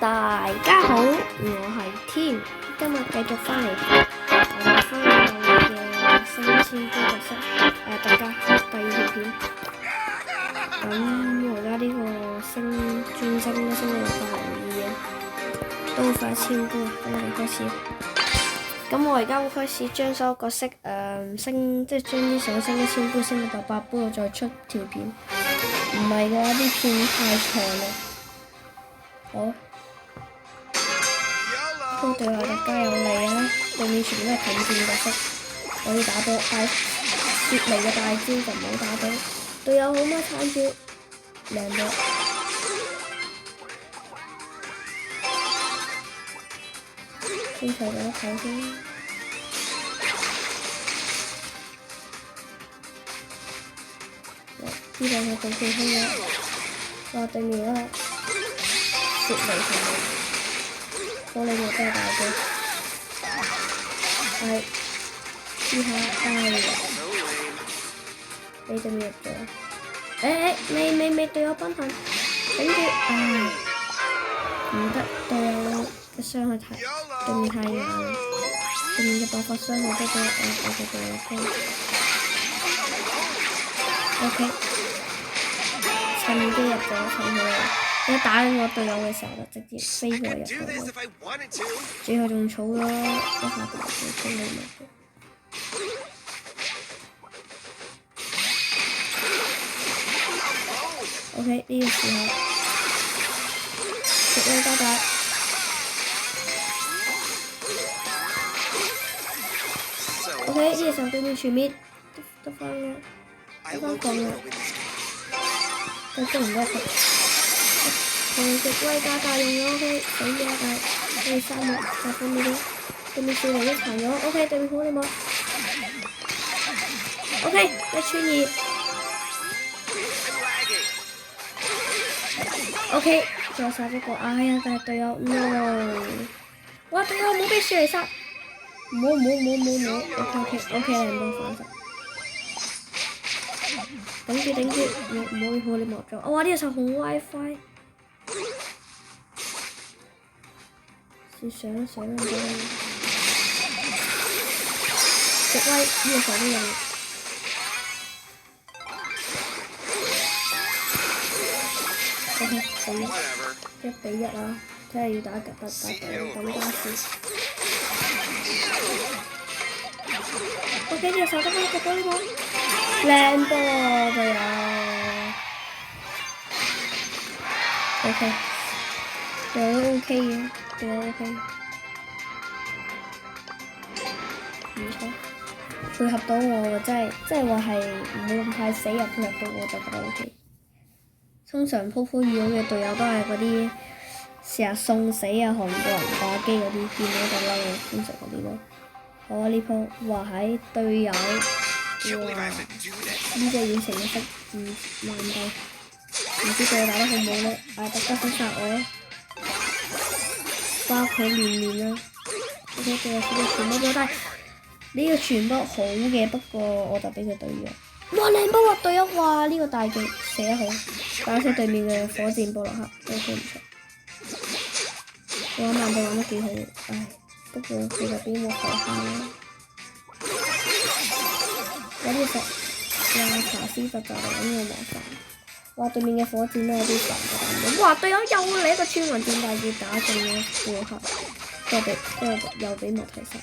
大家好，我係天，今日繼續翻嚟我哋翻我嘅新鮮高特色特價第二條片。咁我而家呢個升專升都升到82嘅，都快1000杯，咁我哋開始。咁我而家會開始將所有角色升，即係將啲想升1000杯升到800杯，我再出條片。唔係嘅話，啲片太長啦。好。都對我哋加油利啊！對面全部都係近戰角色，可以打到，但係雪梨嘅大招就唔好打到。隊友好乜撐住，靚到。先除咗頭先。呢兩個好健康嘅，哇！對面嗰個雪梨同埋。玻璃幕真係大嘅，係呢下你對面入咗，未對我奔行，頂住，唔得，對我嘅傷害太對面太硬，對面嘅爆發傷害都俾我嘅隊友高 ，OK， 趁機入咗，趁佢。一打緊我隊友嘅時候就直接飛過入去，最後仲儲咗一下大招衝你埋嘅。OK 呢個時候，食威加大。OK 呢個時候對面全滅，得翻降啦，都攻唔得佢。同極威加大用咗 OK， 死咗對面3幕就放呢啲，對面4嚟一殘咗 OK， 對面好你冇 OK 1/2 OK 再殺一個，哎呀但係隊友 no， 哇隊友冇俾雪梨殺，冇 OK 人都反殺，頂住，唔好你冇咗，哇呢個時候紅 WiFi。上咗，食威呢個時候都有。OK， 死1比1啊！真係要打格等加時。OK 呢個時候得翻一個玻璃網，靚波隊友。OK， 隊友都 OK 嘅。OK， 唔錯，配合到我真係話係唔會咁快死，又配合到我就覺得 OK。通常鋪遇到嘅隊友都係嗰啲成日送死韓國人打機嗰啲，見到就嬲嘅，通常嗰啲咯。好啊呢鋪，哇喺隊友，哇呢隻遠程嘅色2萬倍，唔知對我打得好唔好咧？大家想殺我。包佢面啦 ，OK， 仲有佢嘅傳波表低，呢個傳波好嘅，不過我就俾佢對咗。哇靚波啊隊友，哇呢個大技射得好，打死對面嘅火箭布洛克都好唔錯。我慢步玩得幾好，唉，不過佢就俾我頭下啦。有啲實，哇查斯特就嚟揾我麻煩。哇！對面嘅火箭都有啲煩嘅，哇！隊友又嚟一個穿雲箭大劍打中咗布洛克，又俾莫提殺咗。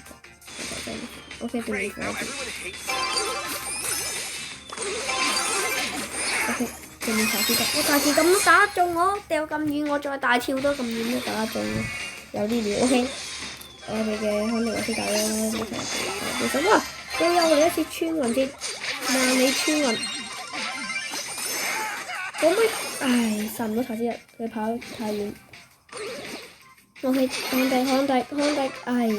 OK， 對面火箭。OK， 對面查斯特，我大劍咁打中我，掉咁遠，我再大跳都咁遠都打中，有啲料。OK， 我哋嘅康尼維斯打咗，其實哇！隊友嚟一次穿雲箭，萬里穿雲。可唔可以？唉，殺唔到查斯特，佢跑得太遠。OK， 康迪，唉，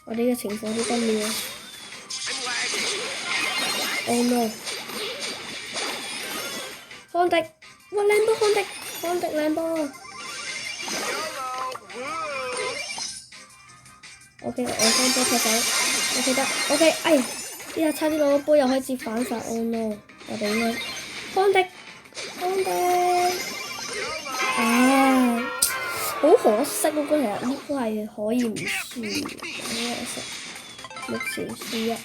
我哋嘅情況都緊要。Oh no！ 康迪，哇靚波康迪靚波。OK， 我將波踢走 ，OK 得 ，OK， 哎，呢下差啲攞個波又可以接反殺 ，Oh no！ 我哋應該康迪，啊！好可惜嗰個其實呢個係可以唔輸嘅，好可惜，目前輸1。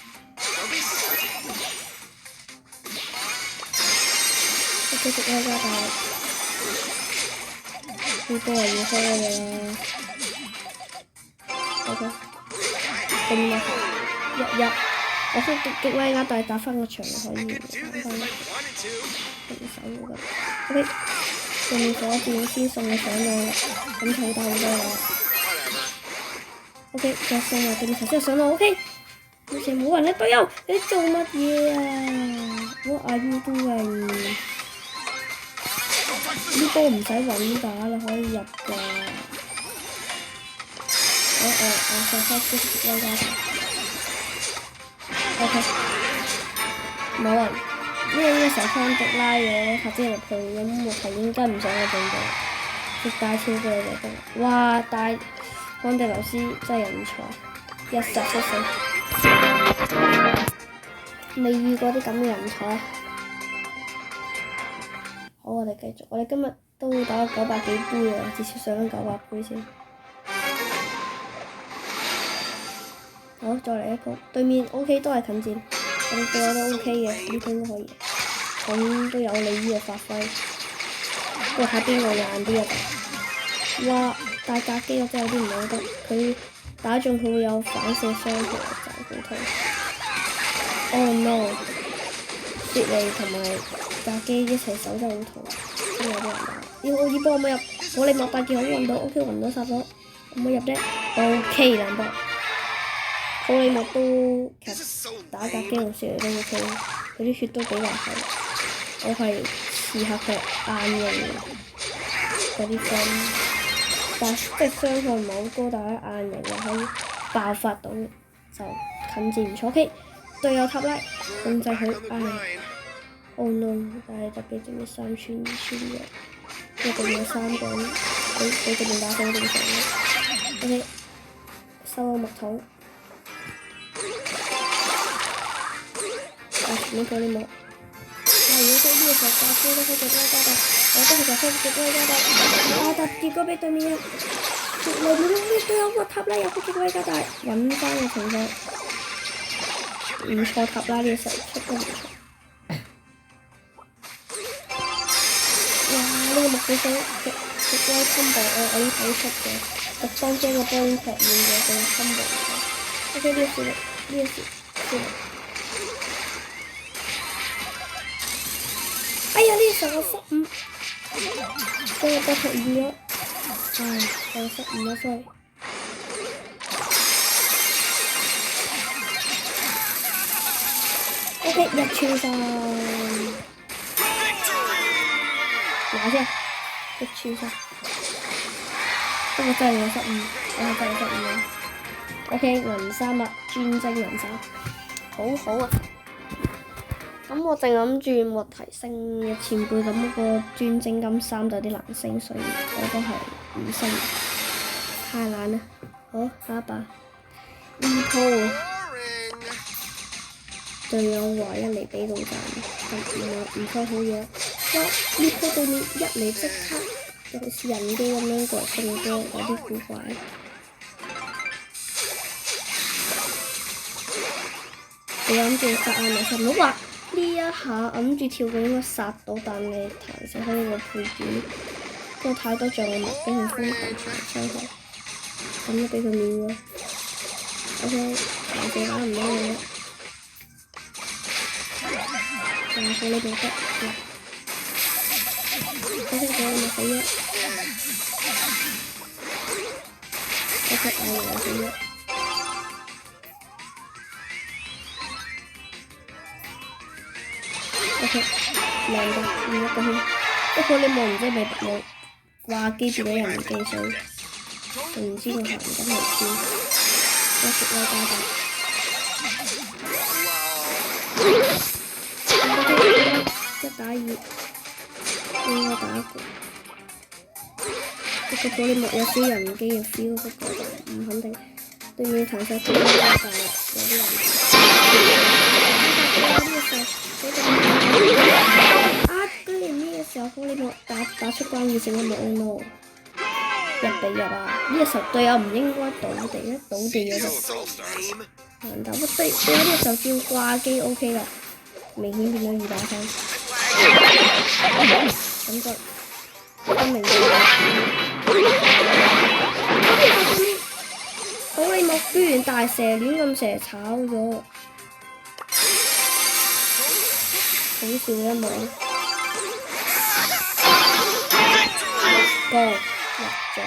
繼續拉加大，呢波係要開嘅啦。OK， 定啦，1-1。我想極威加大打翻個場就可以打翻平手㗎。OK， 對面火箭先送你上岸啦，咁睇到好多啦。OK， 再送埋對面頭先上岸 OK。目前冇人咧，隊友你做乜嘢啊 ？What are you doing？ 呢波唔使穩打，你可以入㗎。我上開始極威加大。OK， 冇人，因為呢個時候康迪拉咗塔姐入去，咁我係應該唔想我進步，直帶超過就得。哇！但康迪老師真係人才，一實出死，未遇過啲咁嘅人才。好，我哋繼續，我哋今日都會打900幾杯啊，至少上緊900杯先。好，再嚟一鋪，對面 OK 都係近戰，咁對我都 OK 嘅，呢邊都可以，咁都有利於我發揮。不過睇邊個硬啲啊！哇，大格機我真係有啲唔好得，佢打中佢會有反射傷害，就好痛。Oh no！ 雪莉同埋格機一齊手真係好痛，真係有啲人打。要幫我冇入，我力莫大劍好運到 ，OK 暈到殺咗，有冇入啫 ？OK 兩波。普利莫都其實打格機同雪莉都 OK， 佢啲血都比較厚。我係試下佢硬型嗰啲分，但即係傷害唔係好高，但係硬型又可以爆發到，就近戰唔錯。OK， 隊友塔拉控制佢Oh no！ 但係特別點解3串2串嘅，因為對面有3個人，俾對面打死正常嘅。OK， 收咗木桶。呢個你冇，如果佢呢個時候打飛都可以極威加大，我都係就開極威加大，但結果俾對面嘅來面呢隊友個塔拉入去極威加大，揾翻個情況，唔錯塔拉呢個時候出得唔錯。哇！呢個木水手極威 combo 我已經睇出嘅，特登將個波已經踢遠咗，仲 combo。OK 呢個是。哎呀！呢個時候我失誤，將個波踢遠咗，我失誤咗 sorry。OK 1串晒，拿下1串晒，不過真係我失誤，我係真係失誤啦。OK 銀3啦，專精銀3，好好啊！咁我淨諗住莫提升嘅前輩咁嗰個專精金3就有啲難升，所以我都係唔升，太難啦。好，下一把呢鋪隊友話一嚟俾到賺，唔錯好嘢。哇！呢鋪對面一嚟即刻，好似人機咁樣過嚟送波，有啲古怪。你諗住殺咪殺唔到哇！呢一下揞住跳過應該殺到，但係彈射開個配件，不過太多障礙物俾佢瘋狂傷害，咁都俾佢免咗。OK， 彈射打唔到你啦，但係你冇得，OK 咗你咪死咗，OK 我死咗。OK， 靚㗎，換一個圈。不過你望唔知係咪冇掛機變咗人機水，就唔知佢行緊嚟先。一直拉加大。1打2，應該打一個。不過嗰啲木有少人機嘅 feel， 不過唔肯定。對面彈射飛加大啦，有啲人。居然呢個時候你冇打出關鍵性嘅木 no， 1比1啊！呢個時候隊友唔應該倒地咧，倒地咗就難打。不對，隊友呢個時候叫掛機 OK 啦，明顯變咗2打3。感覺分明啲。保利莫居然大蛇亂咁蛇炒咗，好笑嘅一幕。高入咗，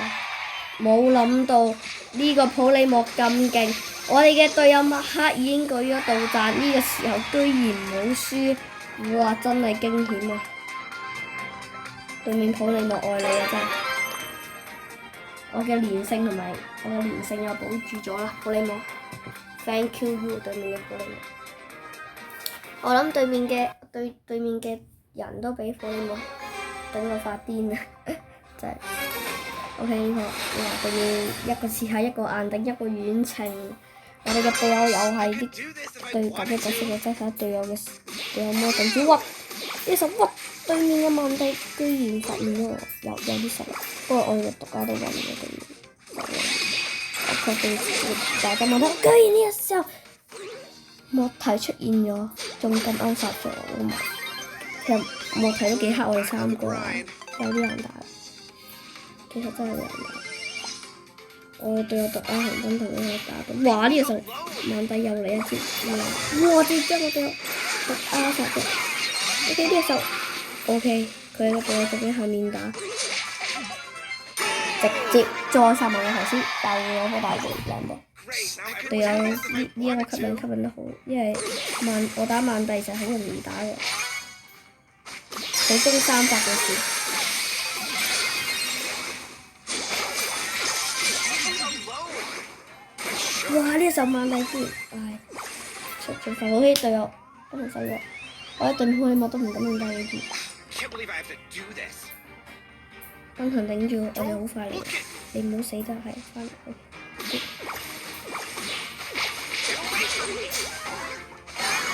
冇諗到呢個普利莫咁勁，我哋嘅隊友麥克已經舉咗導彈，呢個時候居然冇輸，哇！真係驚險啊！對面普利莫愛你啊真係，我嘅連勝同埋我嘅連勝又保住咗啦，普利莫 ，thank you 對面嘅普利莫，我諗對面嘅人都俾普利莫頂到發癲啊！真係 OK 呢個，哇！對面一個刺客，一個硬頂，一個遠程，我哋嘅隊友又係啲對咁嘅角色嘅，真係隊友魔頂住，哇！呢手哇！對面嘅曼蒂居然發現咗我，有啲實力，不過我哋嘅獨家都揾唔到對面，我確定大家問到，居然呢個時候莫提出現咗，仲咁啱殺咗我嘛？其實莫提都幾黑我哋3個啊，有啲難打。其實真係好難打，我隊友獨家紅燈同佢打到，哇！呢個時候曼蒂又嚟一招，哇！直接將我隊友獨家殺咗。OK 呢個時候 OK， 佢嘅隊友就喺下面打，直接再殺埋我頭先，又攞個大技兩波。隊友呢一個吸引得好，因為我打曼蒂就好容易打嘅，普攻300嘅事。哇！呢個時候曼蒂居然，唉，出發好啲隊友不能使咗，我一對面普利莫都唔敢用大技住，當場頂住，我哋好快嚟，你唔好死得係翻嚟。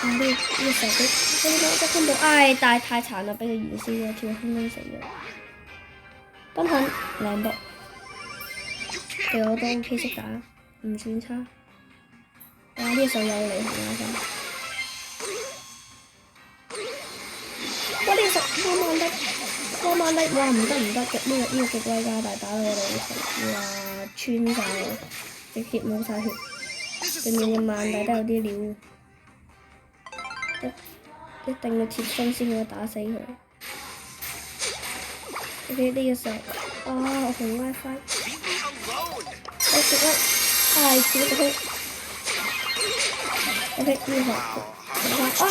呢個時候佢一分到，唉，但係太殘啦，俾佢燃燒咗，跳空中死咗。當場兩波，隊友都 OK 識打。唔算差，哇！呢個時候又嚟紅啦咁，哇！呢個時候哇曼蒂，哇唔得嘅，呢個極威加大打到我哋好痛，哇穿晒我，直接冇晒血，對面嘅曼蒂都有啲料，一定要貼身先可以打死佢。OK 呢個時候，紅 WiFi， 我食啦。唉，自己個空 ，OK 呢個，唉，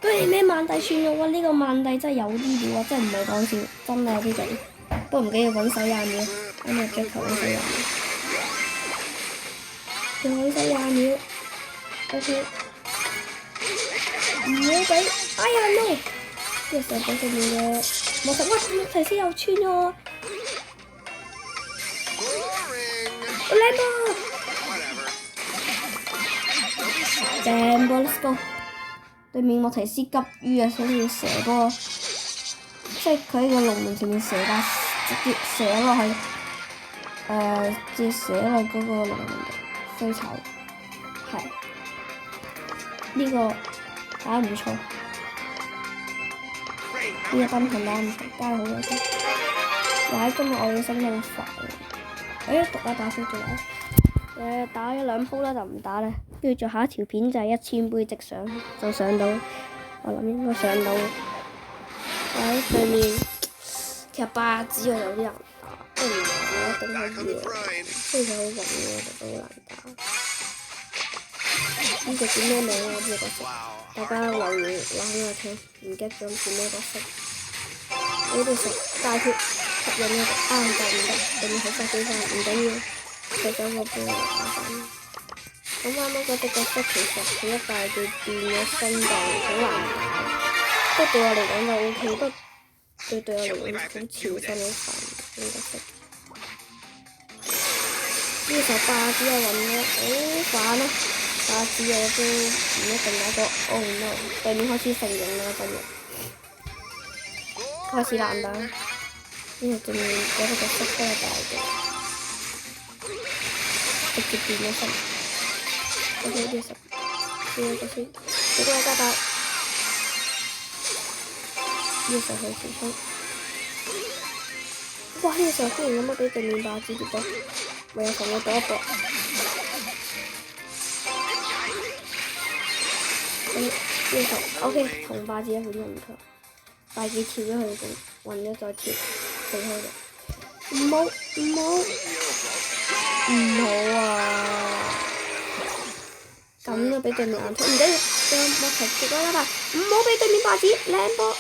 居然咩曼蒂串咗喎！呢個曼蒂真係有啲料啊，真係唔係講笑，真係有啲勁。不過唔緊要，揾手廿秒，今日追求揾手廿秒，仲揾手廿秒 ，OK， 唔好俾，哎呀 no！ 呢個時候俾對面嘅莫提，哇！莫提斯又穿咗，我靚波！正波 let's go！ 對面莫提斯急於啊，想要射波，即係佢喺個龍門前面射啦，直接射落去，直接射落嗰個龍門度，飛炒，係呢個打唔錯，呢個賓騰打唔錯，加好咗先。哇！今日我嘅心都好煩，獨家打飛咗啦。打咗2鋪啦就唔打啦，跟住做下一條片就係1000杯直上，就上到，我諗應該上到。喺對面其實8子我有啲難打，都唔難嘅，一定可以嘅，雖然好暈嘅，就都好難打。呢隻叫咩名啊？呢個角色，大家留言話俾我聽，唔記得咗叫咩角色。呢度食大血吸引一個，但唔得，對面好快死晒，唔緊要。佢走個波嚟打緊，咁啱啱嗰隻角色其實佢一大句變咗身就好難打，不過對我嚟講就 OK， 不過對我嚟講好潮真好煩呢個角色。呢個時候霸子又暈咗，好煩啊！霸子我都唔一定打過 ，Oh no！ 對面開始成型啦，真係開始難打，因為對面嗰個角色都係大嘅。直接變咗身。OK， 呢十呢一個先，幾多加大？呢時候去前衝。哇！呢個時候忽然咁樣俾對面霸子跌咗，唯有同佢搏一搏。呢個時候 OK， 同霸子一點都唔錯。霸子跳咗去仲暈咗再跳，避開咗。唔好啊！咁都俾對面硬出，唔緊要，將莫提結果啦吧。唔好俾對面霸子靚波，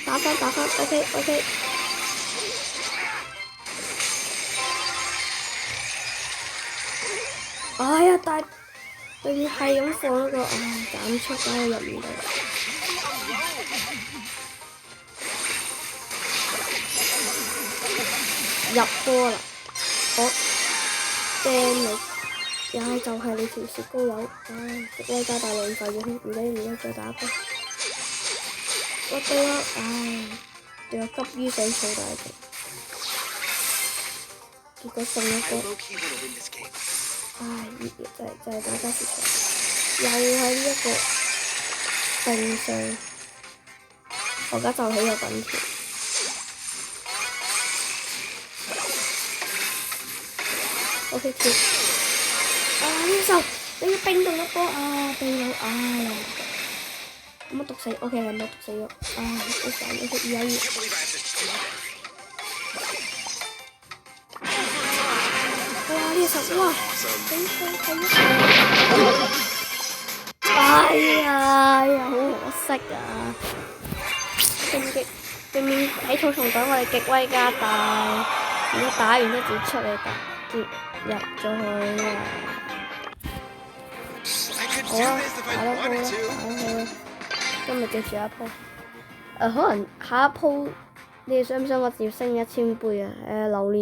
打翻 OK。哎呀，但係對面係咁放嗰個，斬出梗係入唔到。入波啦！我掟你，就係你條雪糕友，極威加大浪費咗添，唔緊要，再打一波。我隊友急於想取大局，結果送一波。就係大家蝕場，又係呢一個定上，我而家就起個滾條。OK 跳，呢時候你要冰凍一波避到，咁啊毒死 ，OK 兩波毒死咗，好慘 ，OK 2-2。哇！呢時候哇，哎呀，好可惜啊！對面喺草叢隊我哋極威加大，而家打完一節出嚟接入咗去啊！好啦，打多鋪啦，今日記住一鋪。可能下一鋪你哋想唔想我接升1000杯啊？留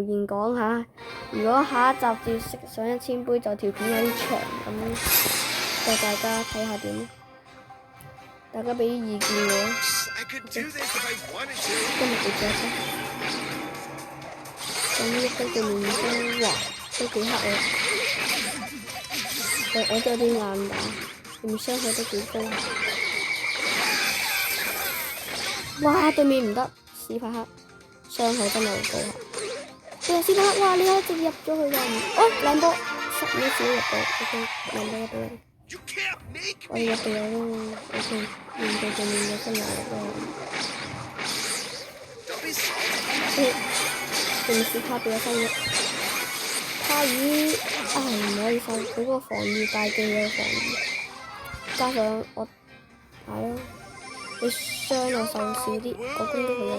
言講下。如果下一集接上1000杯，就條片有啲長咁，就大家睇下點。大家俾啲意見我。今日記住一鋪。咁呢一堆對面都都幾黑我都有啲硬打，對面傷害都幾高。哇！對面唔得，史帕克傷害真係好高。史帕克，哇！你一直入咗去㗎，靚波，11小入到 ，OK， 靚波1比0。我哋隊友都 OK， 面對對面嘅新亞都，OK， 對面史卡俾咗分咗。卡爾唔可以收，佢嗰個防禦大技嘅防禦，加上我你傷又受少啲，我攻擊佢又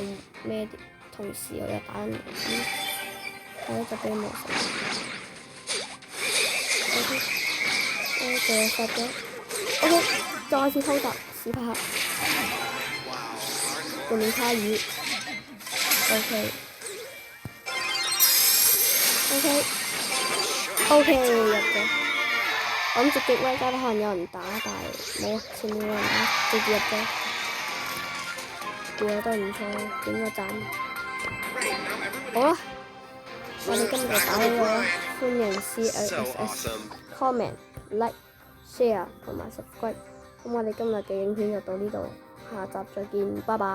咩啲，同時我又打唔到，我就俾魔術。OK， 殺咗 ，OK， 再次偷襲史帕克，對面卡爾 ，OK 入咗。我諗住極威加可能有人打，但係冇，前面有人打，直接入咗。隊友都唔錯，點個讚。好啦，我哋今日就打呢個啦，歡迎 CLSS、comment、like、share 同埋 subscribe。咁我哋今日嘅影片就到呢度，下集再見，拜拜。